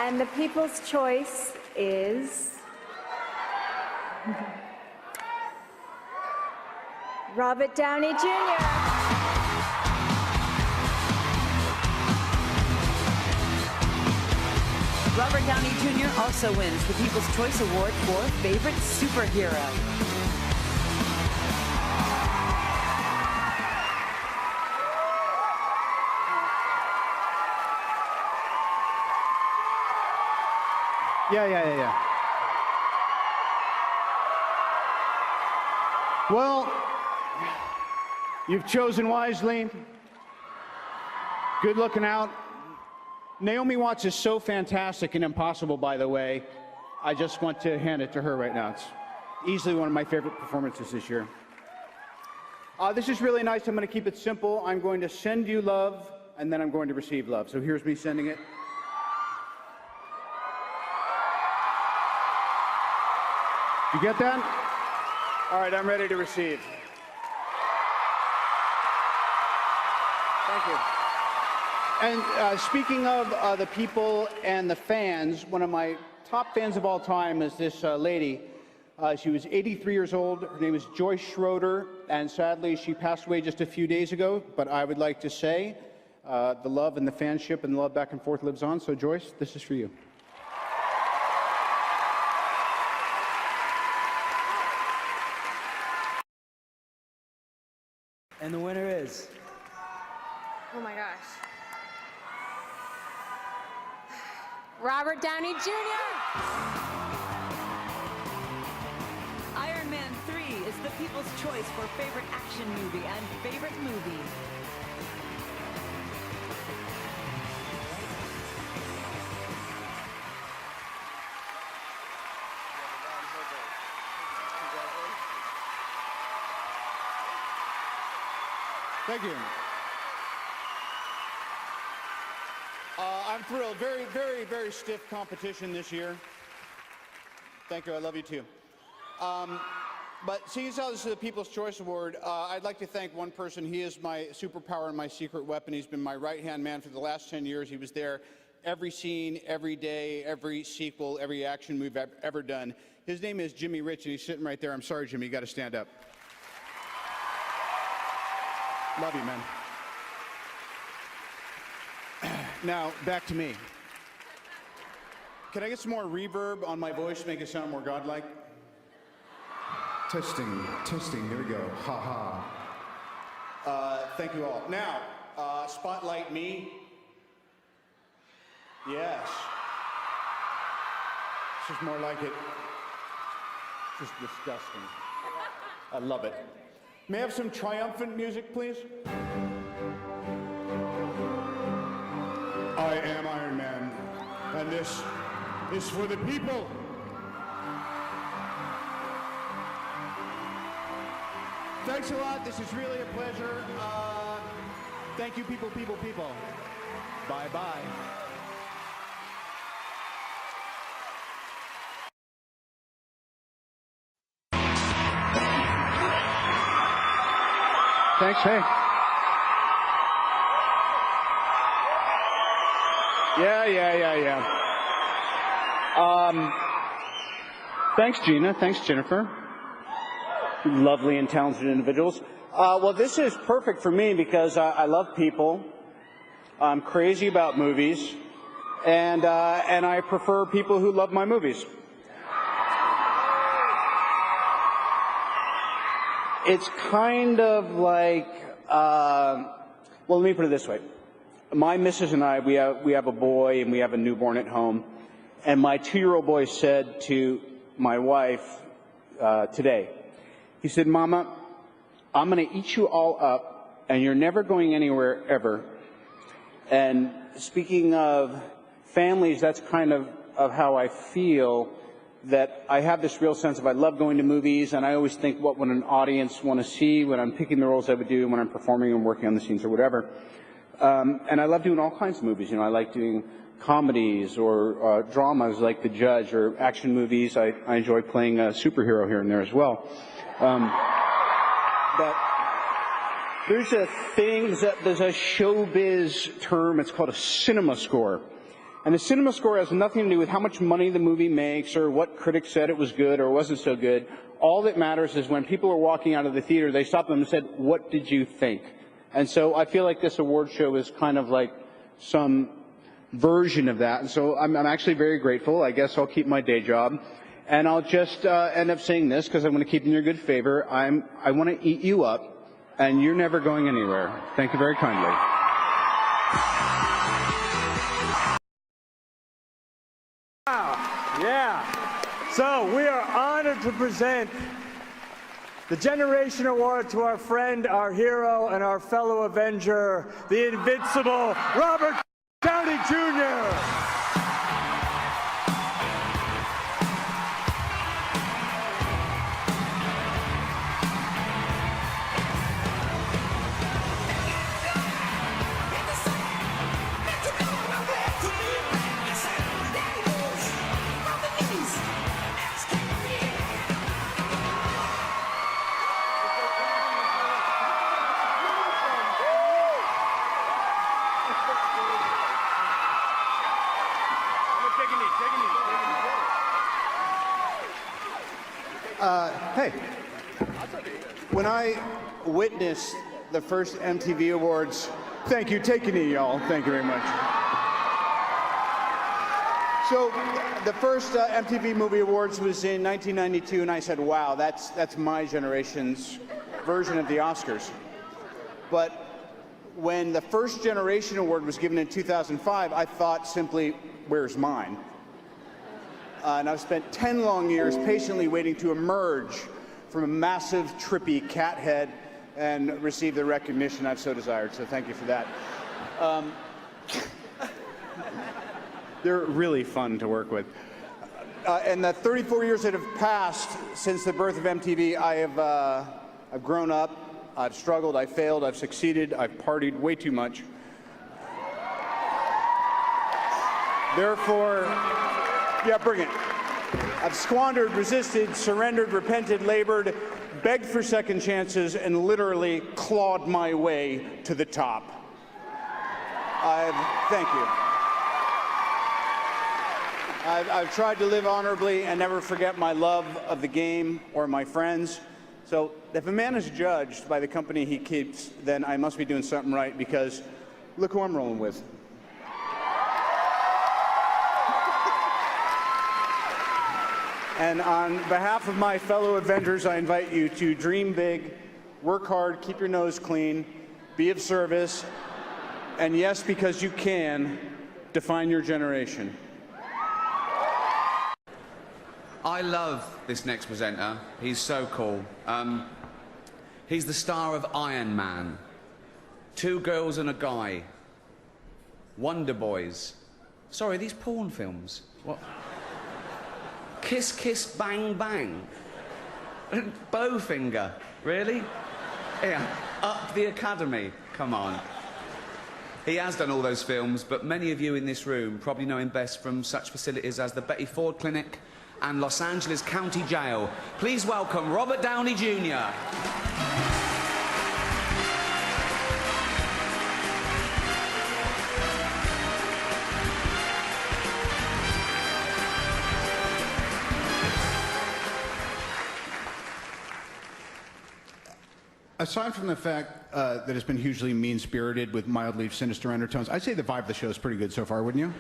And the people's choice is Robert Downey Jr. Robert Downey Jr. also wins the People's Choice Award for Favorite Superhero. Yeah. Well, you've chosen wisely. Good looking out. Naomi Watts is so fantastic and impossible, by the way. I just want to hand it to her right now. It's easily one of my favorite performances this year. This is really nice. I'm going to keep it simple. I'm going to send you love, and then I'm going to receive love. So here's me sending it. You get that? All right, I'm ready to receive. Thank you. And speaking of the people and the fans, one of my top fans of all time is this lady. She was 83 years old. Her name is Joyce Schroeder, and sadly she passed away just a few days ago. But I would like to say the love and the fanship and the love back and forth lives on. So Joyce, this is for you. And the winner is... Oh my gosh. Robert Downey Jr. Iron Man 3 is the People's Choice for Favorite Action Movie and Favorite Movie. Thank you. I'm thrilled. Very stiff competition this year. Thank you. I love you too. But seeing as how this is the People's Choice Award, I'd like to thank one person. He is my superpower and my secret weapon. He's been my right-hand man for the last 10 years. He was there every scene, every day, every sequel, every action movie I've ever done. His name is Jimmy Rich, and he's sitting right there. I'm sorry, Jimmy. You got to stand up. Love you, man. Now, back to me. Can I get some more reverb on my voice to make it sound more godlike? Testing, here we go. Ha ha. Thank you all. Now, spotlight me. Yes. This is more like it. Just disgusting. I love it. May I have some triumphant music, please? I am Iron Man, and this is for the people. Thanks a lot. This is really a pleasure. Thank you, people. Bye-bye. Thanks, hey. Yeah. Thanks, Gina. Thanks, Jennifer. Lovely and talented individuals. Well, this is perfect for me because I love people. I'm crazy about movies, and I prefer people who love my movies. It's kind of like, well, let me put it this way. My missus and I, we have a boy and we have a newborn at home. And my 2-year-old boy said to my wife today, he said, "Mama, I'm going to eat you all up and you're never going anywhere ever." And speaking of families, that's kind of how I feel. That I have this real sense of I love going to movies, and I always think what would an audience want to see when I'm picking the roles I would do, when I'm performing and working on the scenes or whatever. And I love doing all kinds of movies. You know, I like doing comedies or dramas like The Judge, or action movies. I enjoy playing a superhero here and there as well. But there's a thing, there's a showbiz term, it's called a cinema score. And the cinema score has nothing to do with how much money the movie makes or what critics said it was good or wasn't so good. All that matters is when people are walking out of the theater, they stop them and said, "What did you think?" And so I feel like this award show is kind of like some version of that. And so I'm actually very grateful. I guess I'll keep my day job. And I'll just end up saying this because I want to keep in your good favor. I want to eat you up, and you're never going anywhere. Thank you very kindly. Yeah. So we are honored to present the Generation Award to our friend, our hero, and our fellow Avenger, the invincible Robert Downey Jr. Hey, when I witnessed the first MTV Awards, thank you, take a knee, y'all. Thank you very much. So the first MTV Movie Awards was in 1992, and I said, wow, that's my generation's version of the Oscars. But when the first Generation Award was given in 2005, I thought simply, where's mine? And I've spent 10 long years patiently waiting to emerge from a massive, trippy cat head and receive the recognition I've so desired. So thank you for that. They're really fun to work with. And the 34 years that have passed since the birth of MTV, I've grown up, I've struggled, I've failed, I've succeeded, I've partied way too much. Therefore, yeah, bring it. I've squandered, resisted, surrendered, repented, labored, begged for second chances, and literally clawed my way to the top. Thank you. I've tried to live honorably and never forget my love of the game or my friends. So if a man is judged by the company he keeps, then I must be doing something right, because look who I'm rolling with. And on behalf of my fellow Avengers, I invite you to dream big, work hard, keep your nose clean, be of service, and yes, because you can, define your generation. I love this next presenter. He's so cool. He's the star of Iron Man, Two Girls and a Guy, Wonder Boys. Sorry, these porn films. What? Kiss, Kiss, Bang, Bang. Bowfinger. Really? Yeah. Up the Academy. Come on. He has done all those films, but many of you in this room probably know him best from such facilities as the Betty Ford Clinic and Los Angeles County Jail. Please welcome Robert Downey Jr. Aside from the fact that it's been hugely mean-spirited with mildly sinister undertones, I'd say the vibe of the show is pretty good so far, wouldn't you?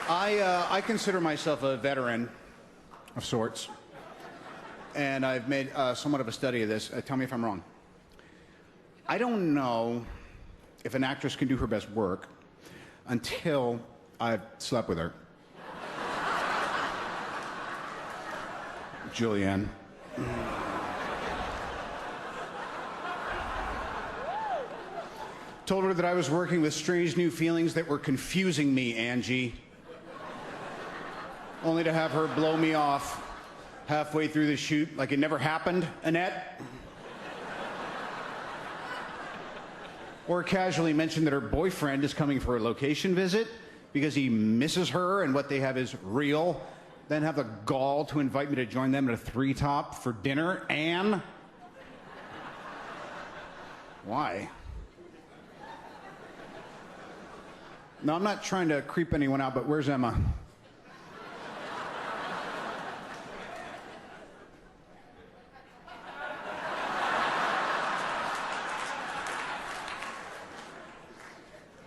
I consider myself a veteran of sorts, and I've made somewhat of a study of this. Tell me if I'm wrong. I don't know if an actress can do her best work until I've slept with her. Julianne. Told her that I was working with strange new feelings that were confusing me, Angie. Only to have her blow me off halfway through the shoot like it never happened, Annette. Or casually mention that her boyfriend is coming for a location visit because he misses her and what they have is real. Then have the gall to invite me to join them at a three-top for dinner. Anne? Why? No, I'm not trying to creep anyone out, but where's Emma?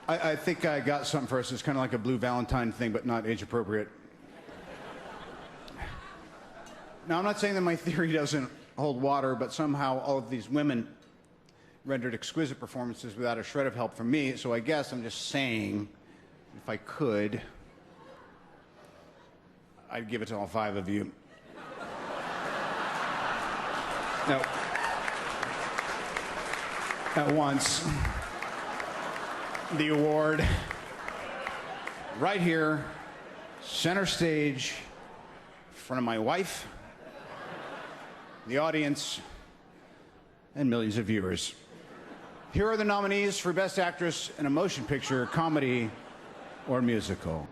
I think I got something for us. It's kind of like a Blue Valentine thing, but not age appropriate. Now, I'm not saying that my theory doesn't hold water, but somehow all of these women rendered exquisite performances without a shred of help from me, so I guess I'm just saying, if I could, I'd give it to all 5 of you. No. At once. The award, right here, center stage, in front of my wife, the audience, and millions of viewers. Here are the nominees for Best Actress in a Motion Picture, Comedy, or Musical.